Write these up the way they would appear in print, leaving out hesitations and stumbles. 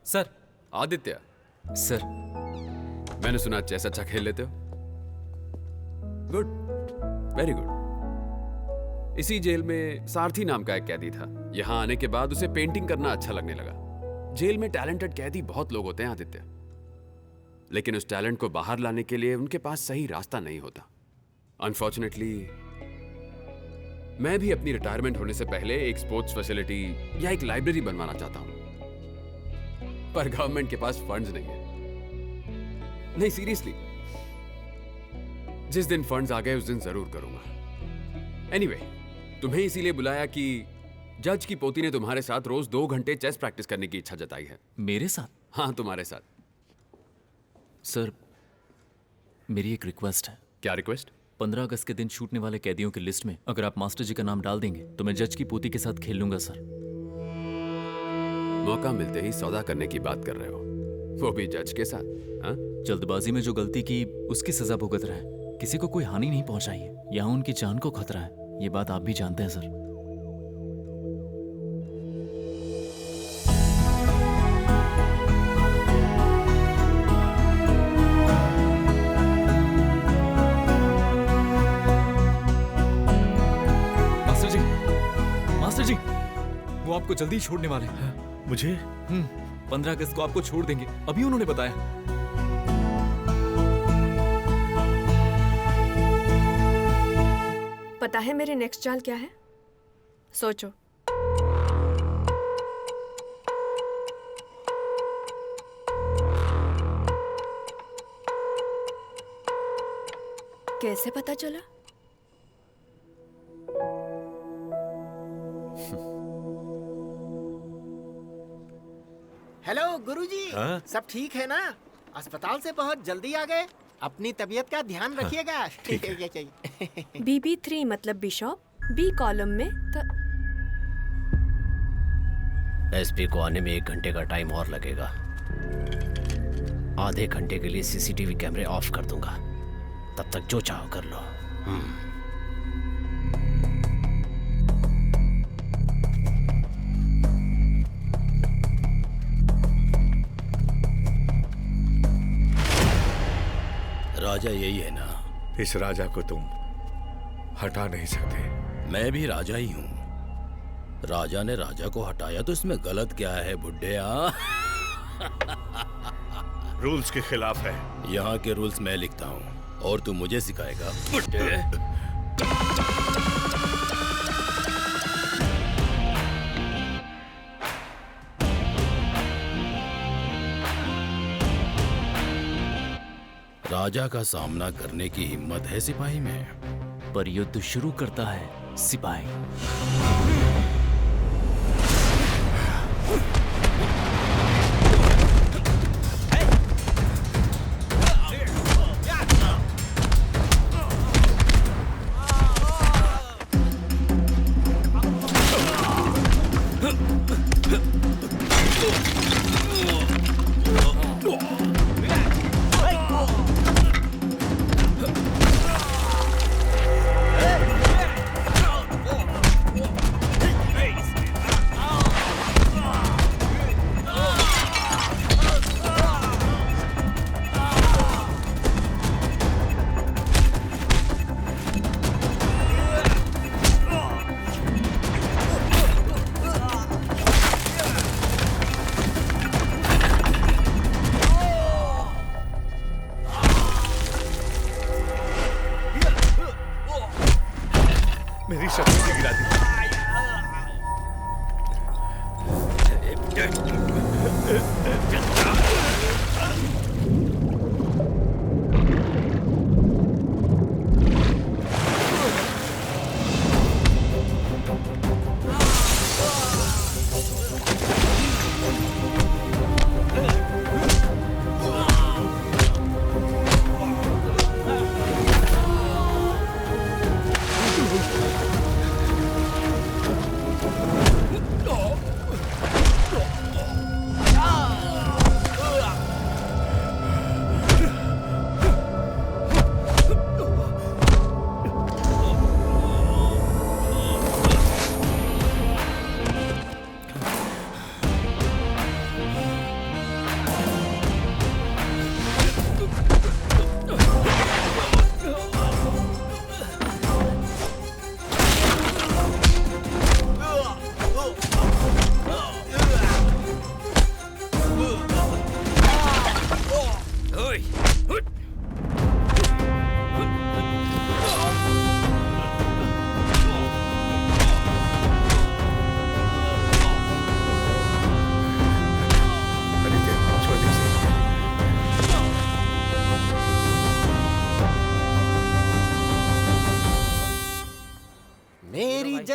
Sir. Aditya, sir. मैंने सुना chess अच्छा खेल लेते हो। Good, very good. इसी जेल में सारथी नाम का एक कैदी था। यहां आने के बाद उसे पेंटिंग करना अच्छा लगने लगा। जेल में टैलेंटेड कैदी बहुत लोग होते हैं आदित्य, लेकिन उस टैलेंट को बाहर लाने के लिए उनके पास सही रास्ता नहीं होता। अनफॉर्चुनेटली मैं भी अपनी रिटायरमेंट होने से पहले एक स्पोर्ट्स फैसिलिटी या एक लाइब्रेरी बनवाना चाहता हूं, पर गवर्नमेंट के पास फंड्स नहीं है। नहीं, सीरियसली, जिस दिन फंड्स आ गए उस दिन जरूर करूंगा। एनीवे, तुम्हें इसीलिए बुलाया कि जज की पोती ने तुम्हारे साथ रोज 2 घंटे चेस प्रैक्टिस करने की इच्छा जताई है। मेरे साथ? हाँ, तुम्हारे साथ। सर, मेरी एक रिक्वेस्ट है। क्या रिक्वेस्ट? 15 अगस्त के दिन छूटने वाले कैदियों की लिस्ट में अगर आप मास्टर जी का नाम डाल देंगे तो मैं जज की पोती के साथ खेल लूंगा सर। मौका मिलते ही सौदा करने की बात कर रहे हो, वो भी जज के साथ? हाँ? जल्दबाजी में जो गलती की उसकी सजा भुगत रहे हैं। किसी को कोई हानि नहीं पहुंचाई है। यहाँ उनकी जान को खतरा है, ये बात आप भी जानते हैं सर। मास्टर जी, वो आपको जल्दी छोड़ने वाले हैं। मुझे? 15 अगस्त को आपको छोड़ देंगे, अभी उन्होंने बताया। पता है मेरी नेक्स्ट चाल क्या है? सोचो। कैसे पता चला? हेलो गुरुजी। हाँ? सब ठीक है ना? अस्पताल से बहुत जल्दी आ गए। अपनी तबीयत का ध्यान रखिएगा। ठीक है। BB3 मतलब बिशॉप, बी कॉलम में एसपी को आने में 1 घंटे का टाइम और लगेगा। आधे घंटे के लिए सीसीटीवी कैमरे ऑफ कर दूंगा, तब तक जो चाहो कर लो। राजा यही है ना? इस राजा को तुम हटा नहीं सकते। मैं भी राजा ही हूँ। राजा ने राजा को हटाया तो इसमें गलत क्या है बुड्ढे? रूल्स के खिलाफ है। यहाँ के रूल्स मैं लिखता हूँ और तू मुझे सिखाएगा बुड्ढे? राजा का सामना करने की हिम्मत है सिपाही में, पर युद्ध शुरू करता है सिपाही। मेरी शक्ति गिरा दी।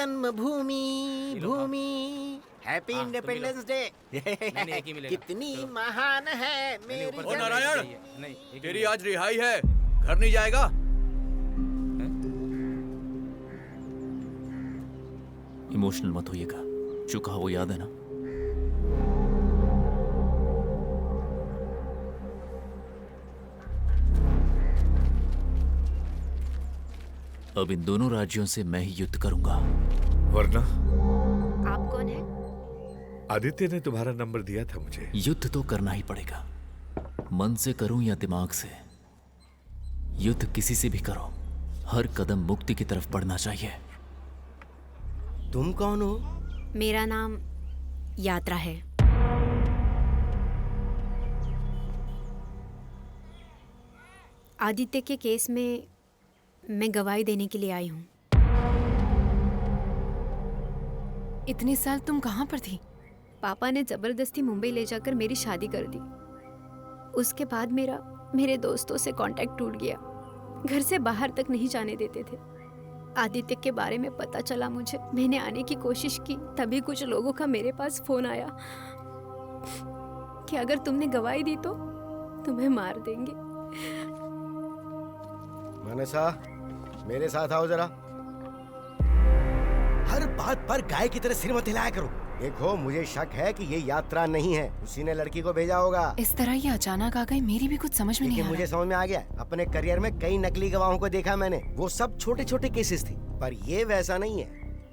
जन्मभूमि भूमि। Happy independence day. एक ही मिलेगा। कितनी महान है मेरी ओ नारायण, नहीं तेरी आज रिहाई है, घर नहीं जाएगा? इमोशनल मत होइएगा, जो कहा वो याद है ना? अब इन दोनों राज्यों से मैं ही युद्ध करूंगा। वरना आप कौन है? आदित्य ने तुम्हारा नंबर दिया था मुझे। युद्ध तो करना ही पड़ेगा, मन से करूं या दिमाग से। युद्ध किसी से भी करो, हर कदम मुक्ति की तरफ बढ़ना चाहिए। तुम कौन हो? मेरा नाम यात्रा है। आदित्य के केस में मैं गवाही देने के लिए आई हूँ। इतने साल तुम कहाँ पर थी? पापा ने जबरदस्ती मुंबई ले जाकर मेरी शादी कर दी। उसके बाद मेरे दोस्तों से कांटेक्ट टूट गया। घर से बाहर तक नहीं जाने देते थे। आदित्य के बारे में पता चला मुझे। मैंने आने की कोशिश की, तभी कुछ लोगों का मेरे पास फोन आया कि अगर तुमने गवाही दी तो तुम्हें मार देंगे। मानसा, मेरे साथ आओ जरा। हर बात पर गाय की तरह सिर मत हिलाया करो। देखो, मुझे शक है कि ये यात्रा नहीं है, उसी ने लड़की को भेजा होगा। इस तरह ये अचानक आ गई, मेरी भी कुछ समझ में नहीं आ मुझे रहा। समझ में आ गया। अपने करियर में कई नकली गवाहों को देखा मैंने। वो सब छोटे छोटे केसेस थी, पर ये वैसा नहीं है।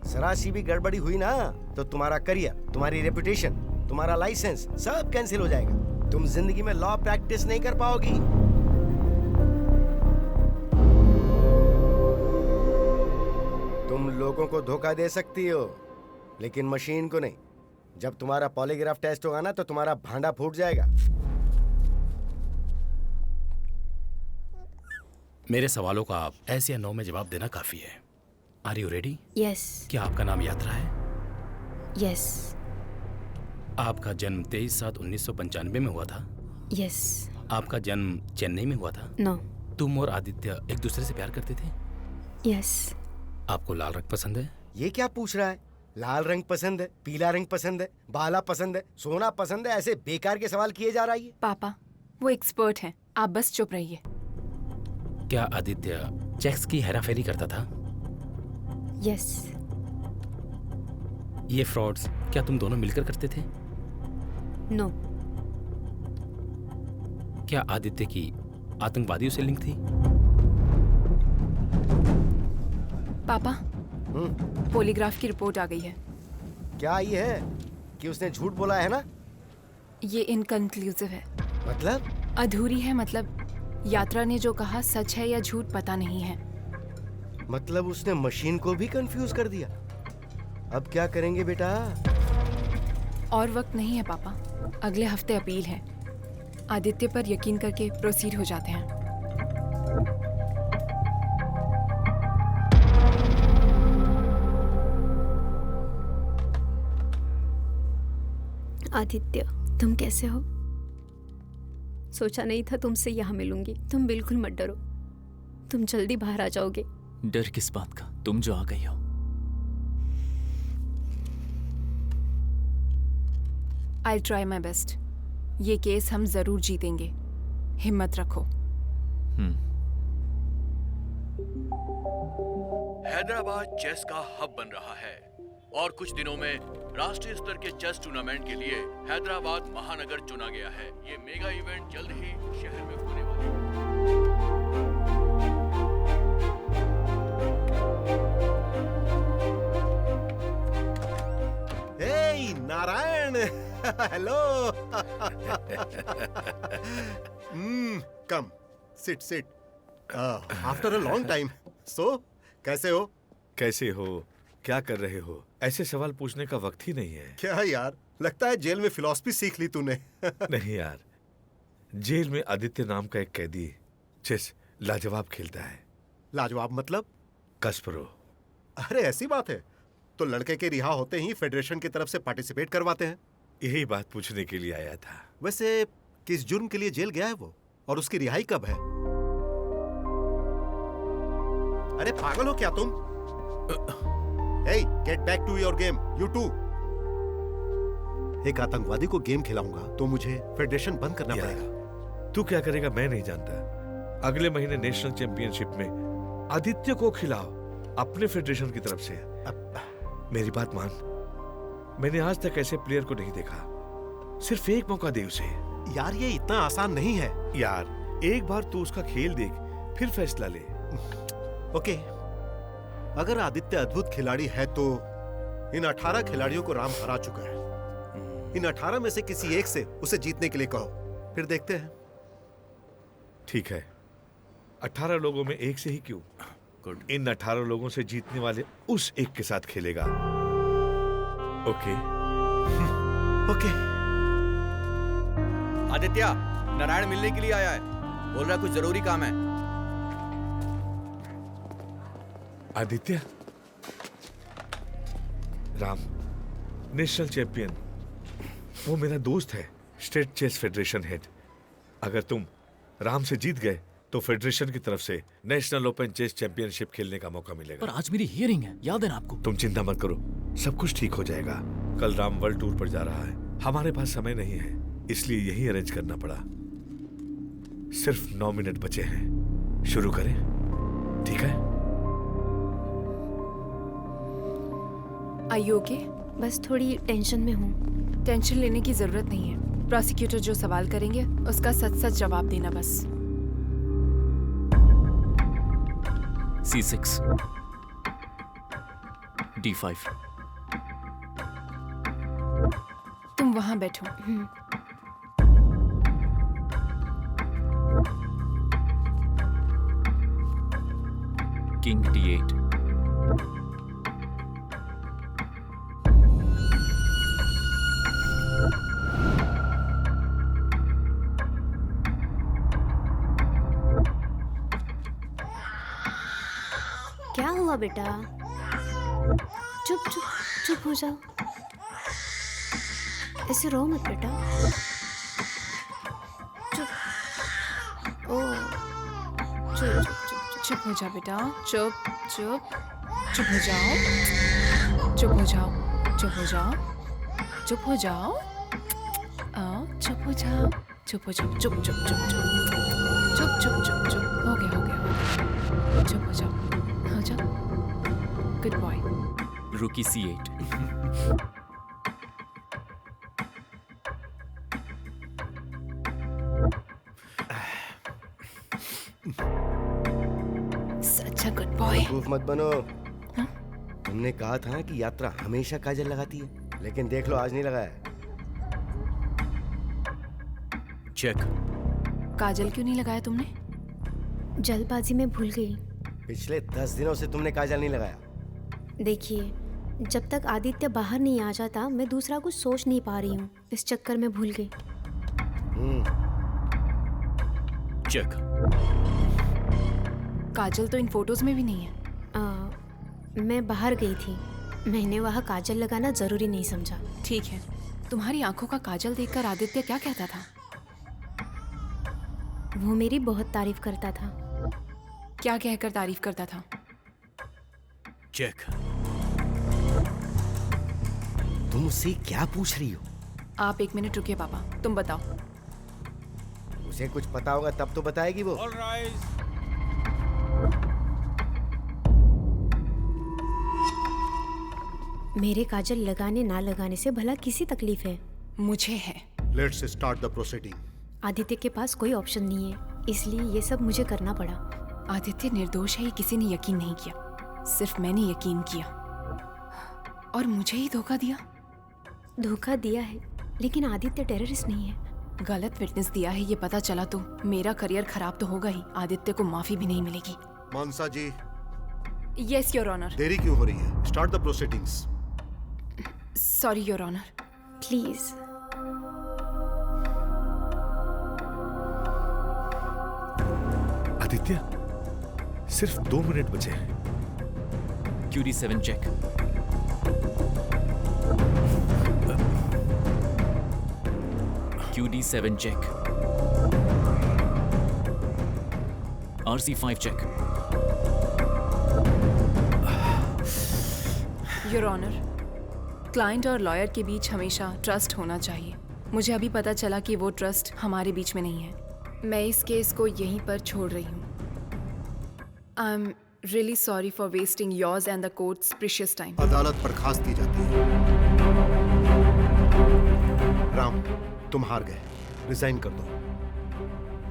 जरा सी भी गड़बड़ी हुई ना तो तुम्हारा करियर, तुम्हारी रेपुटेशन, तुम्हारा लाइसेंस सब कैंसिल हो जाएगा। तुम जिंदगी में लॉ प्रैक्टिस नहीं कर पाओगी। तुम लोगों को धोखा दे सकती हो, लेकिन मशीन को नहीं। जब तुम्हारा पॉलीग्राफ टेस्ट होगा ना तो तुम्हारा भांडा फूट जाएगा। मेरे सवालों का आप ऐसे या नो में जवाब देना काफी है। Are you ready? यस क्या आपका नाम यात्रा है? यस आपका जन्म 23/7/1995 में हुआ था? यस। आपका जन्म चेन्नई में हुआ था? नो। तुम और आदित्य एक दूसरे से प्यार करते थे? यस। आपको लाल रंग पसंद है? ये क्या पूछ रहा है? लाल रंग पसंद है, पीला रंग पसंद है, बाला पसंद है, सोना पसंद है, ऐसे बेकार के सवाल किए जा रहा है। पापा, वो एक्सपर्ट हैं, आप बस चुप रहिए। क्या आदित्य चेक्स की हेराफेरी करता था? यस। ये फ्रॉड्स क्या तुम दोनों मिलकर करते थे? नो। क्या आदित्य की आतंकवादियों से लिंक थी? पापा, पॉलीग्राफ की रिपोर्ट आ गई है। क्या ये है कि उसने झूठ बोला है ना? ये इनकंक्लूसिव है। मतलब? अधूरी है, मतलब यात्रा ने जो कहा सच है या झूठ पता नहीं है। मतलब उसने मशीन को भी कंफ्यूज कर दिया। अब क्या करेंगे बेटा? और वक्त नहीं है पापा, अगले हफ्ते अपील है। आदित्य पर यकीन करके प्रोसीड हो जाते हैं। आदित्य, तुम कैसे हो? सोचा नहीं था तुमसे यहाँ मिलूंगी। तुम बिल्कुल मत डरो, तुम जल्दी बाहर आ जाओगे। डर किस बात का? तुम जो आ गई हो। I try my best. ये केस हम जरूर जीतेंगे, हिम्मत रखो। हैदराबाद चेस का हब बन रहा है और कुछ दिनों में राष्ट्रीय स्तर के चेस टूर्नामेंट के लिए हैदराबाद महानगर चुना गया है। ये मेगा इवेंट जल्द ही शहर में होने वाला है। हे Narayan, hello. Come, sit sit. After a long time. So कैसे हो? कैसे हो? क्या कर रहे हो? ऐसे सवाल पूछने का वक्त ही नहीं है। क्या यार, लगता है जेल में फिलॉसफी सीख ली तूने। नहीं यार, जेल में आदित्य नाम का एक कैदी चेस लाजवाब खेलता है। लाजवाब मतलब? कस्परो। अरे ऐसी बात है तो लड़के के रिहा होते ही फेडरेशन की तरफ से पार्टिसिपेट करवाते हैं। यही बात पूछने के लिए आया था। वैसे किस जुर्म के लिए जेल गया है वो, और उसकी रिहाई कब है? अरे पागल हो क्या तुम? Hey, get back to your game. You too. एक आतंकवादी को गेम खिलाऊंगा तो मुझे फेडरेशन बंद करना यार, पड़ेगा। तू क्या करेगा मैं नहीं जानता। अगले महीने नेशनल चैंपियनशिप में आदित्य को खिलाओ अपने फेडरेशन की तरफ से। मेरी बात मान, मैंने आज तक ऐसे प्लेयर को नहीं देखा। सिर्फ एक मौका दे उसे। यार ये इतना आसान नहीं है। यार एक बार तू उसका खेल देख, फिर फैसला ले। ओके, अगर आदित्य अद्भुत खिलाड़ी है तो इन 18 खिलाड़ियों को राम हरा चुका है। इन 18 में से किसी एक से उसे जीतने के लिए कहो, फिर देखते हैं। ठीक है, 18 लोगों में एक से ही क्यों? इन 18 लोगों से जीतने वाले उस एक के साथ खेलेगा। Okay okay. आदित्य, नारायण मिलने के लिए आया है। बोल रहा है कुछ जरूरी काम है। आदित्य, राम नेशनल चैंपियन, वो मेरा दोस्त है, स्टेट चेस फेडरेशन हेड। अगर तुम राम से जीत गए तो फेडरेशन की तरफ से नेशनल ओपन चेस चैंपियनशिप खेलने का मौका मिलेगा। पर आज मेरी हियरिंग है, याद है ना आपको? तुम चिंता मत करो, सब कुछ ठीक हो जाएगा। कल राम वर्ल्ड टूर पर जा रहा है, हमारे पास समय नहीं है, इसलिए यही अरेंज करना पड़ा। सिर्फ 9 मिनट बचे हैं, शुरू करें? ठीक है? Are you okay? बस थोड़ी टेंशन में हूँ। टेंशन लेने की जरूरत नहीं है। प्रोसिक्यूटर जो सवाल करेंगे उसका सच सच जवाब देना बस। C6 D5। तुम वहां बैठो। King D8। क्या हुआ बेटा? चुप चुप चुप हो जाओ, ऐसे रो मत बेटा। चुप। ओ चुप चुप चुप चुप हो जाओ बेटा, चुप चुप चुप हो जाओ, चुप हो जाओ, चुप हो जाओ, चुप हो जाओ, आओ चुप हो जाओ, चुप हो जाओ, चुप चुप चुप चुप चुप चुप चुप हो गया हो गया हो गया, चुप हो जाओ, हो जाओ, गुड बॉय। रुकी C8। Such a good boy. बेवकूफ मत बनो। तुमने कहा था ना कि यात्रा हमेशा काजल लगाती है, लेकिन देख लो आज नहीं लगाया। चेक। काजल क्यों नहीं लगाया तुमने? जल्दबाजी में भूल गई। पिछले 10 दिनों से तुमने काजल नहीं लगाया। देखिए, जब तक आदित्य बाहर नहीं आ जाता मैं दूसरा कुछ सोच नहीं पा रही हूँ, इस चक्कर में भूल गई। चेक। काजल तो इन फोटोज में भी नहीं है। मैं बाहर गई थी, मैंने वहाँ काजल लगाना जरूरी नहीं समझा। ठीक है, तुम्हारी आंखों का काजल देखकर आदित्य क्या कहता था? वो मेरी बहुत तारीफ करता था। क्या कहकर तारीफ करता था? चेक। तुम उससे क्या पूछ रही हो? आप 1 मिनट रुकिए पापा, तुम बताओ। उसे कुछ पता होगा तब तो बताएगी वो। मेरे काजल लगाने ना लगाने से भला किसी तकलीफ है? मुझे है। Let's start the proceeding. Aditya के पास कोई ऑप्शन नहीं है, इसलिए ये सब मुझे करना पड़ा। आदित्य निर्दोष है ये किसी ने यकीन नहीं किया, सिर्फ मैंने यकीन किया और मुझे ही धोखा दिया। धोखा दिया है, लेकिन आदित्य टेररिस्ट नहीं है। गलत विटनेस दिया है ये पता चला तो मेरा करियर खराब तो होगा ही, आदित्य को माफी भी नहीं मिलेगी। Mansa ji. Yes your honour. देरी क्यों हो रही है? Start the proceedings. Sorry your honour. Please. Aditya, सिर्फ 2 मिनट बचे हैं। QD7 check. QD7 check. RC5 check. Your honour, client और लॉयर के बीच हमेशा ट्रस्ट होना चाहिए। मुझे अभी पता चला कि वो ट्रस्ट हमारे बीच में नहीं है। मैं इस केस को यहीं पर छोड़ रही हूँ। I am really sorry for wasting yours and the courts precious time. अदालत बर्खास्त की जाती है। राम, तुम हार गए, रिजाइन कर दो।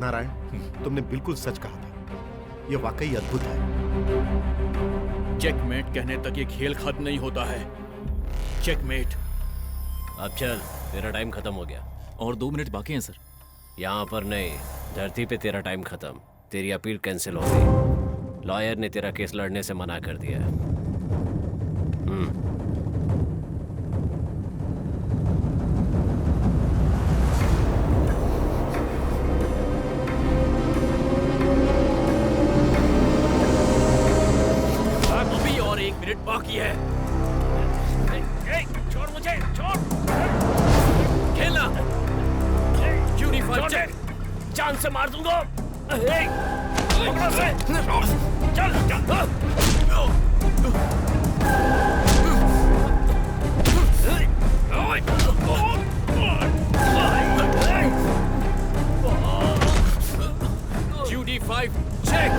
नारायण, तुमने बिल्कुल सच कहा था, यह वाकई अद्भुत है। चेकमेट कहने तक ये खेल खत्म नहीं होता है। चेकमेट। अब चल, तेरा टाइम खत्म हो गया। और 2 मिनट बाकी हैं सर। यहाँ पर नहीं, धरती पे तेरा टाइम खत्म। तेरी अपील कैंसिल हो गई। लॉयर ने तेरा केस लड़ने से मना कर दिया। अभी और 1 मिनट बाकी है। छोड़ मुझे, छोड़। खेलना। Unified check. जान से मार दूंगा। पकड़ो से। चल, UD5 चेक।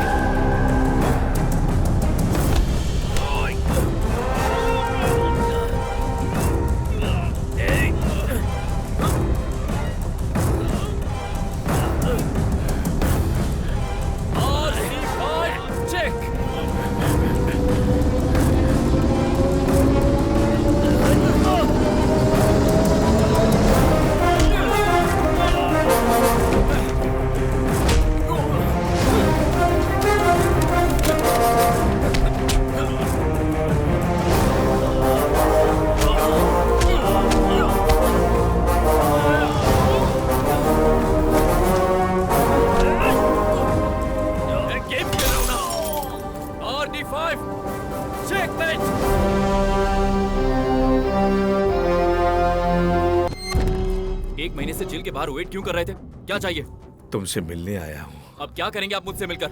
जेल के बाहर वेट क्यों कर रहे थे? क्या चाहिए? तुमसे मिलने आया हूँ। अब क्या करेंगे आप मुझसे मिलकर?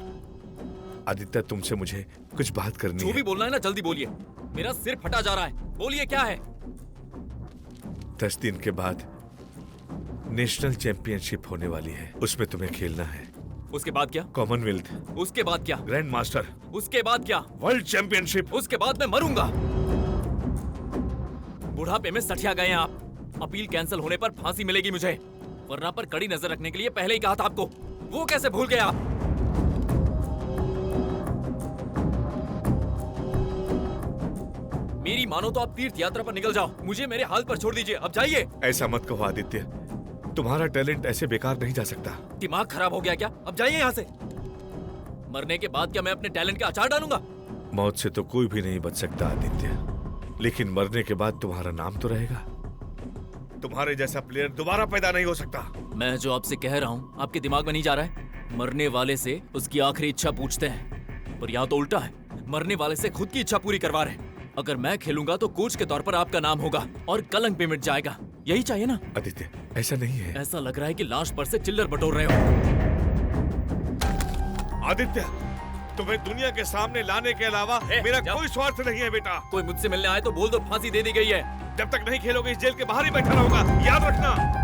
आदित्य, तुमसे मुझे कुछ बात करनी जो है। भी बोलना है ना जल्दी बोलिए, मेरा सिर फटा जा रहा है। बोलिए क्या है? 10 दिन के बाद नेशनल चैंपियनशिप होने वाली है, उसमें तुम्हें खेलना है। उसके बाद क्या? कॉमनवेल्थ। उसके बाद क्या? Grand master. उसके बाद क्या? World championship. उसके बाद मैं मरूंगा। बुढ़ापे में सठिया गए हैं आप। अपील कैंसिल होने पर फांसी मिलेगी मुझे, वरना पर कड़ी नजर रखने के लिए पहले ही कहा था आपको। वो कैसे भूल गए आप? मेरी मानो तो आप तीर्थ यात्रा पर निकल जाओ, मुझे मेरे हाल पर छोड़ दीजिए। अब जाइए। ऐसा मत कहो आदित्य, तुम्हारा टैलेंट ऐसे बेकार नहीं जा सकता। दिमाग खराब हो गया क्या? अब जाइए यहाँ से। मरने के बाद क्या मैं अपने टैलेंट का अचार डालूंगा? मौत से तो कोई भी नहीं बच सकता आदित्य, लेकिन मरने के बाद तुम्हारा नाम तो रहेगा। तुम्हारे जैसा प्लेयर दोबारा पैदा नहीं हो सकता। मैं जो आपसे कह रहा हूँ आपके दिमाग में नहीं जा रहा है? मरने वाले से उसकी आखिरी इच्छा पूछते हैं, पर यहाँ तो उल्टा है। मरने वाले से खुद की इच्छा पूरी करवा रहे हैं। अगर मैं खेलूंगा तो कोच के तौर पर आपका नाम होगा और कलंक भी मिट जाएगा। यही चाहिए ना? आदित्य, ऐसा नहीं है। ऐसा लग रहा है कि लाश पर से चिल्लर बटोर रहे हो। आदित्य, तुम्हें दुनिया के सामने लाने के अलावा मेरा कोई स्वार्थ नहीं है बेटा। कोई मुझसे मिलने आए तो बोल दो फांसी दे दी गई है। जब तक नहीं खेलोगे इस जेल के बाहर ही बैठा रहूंगा, याद रखना।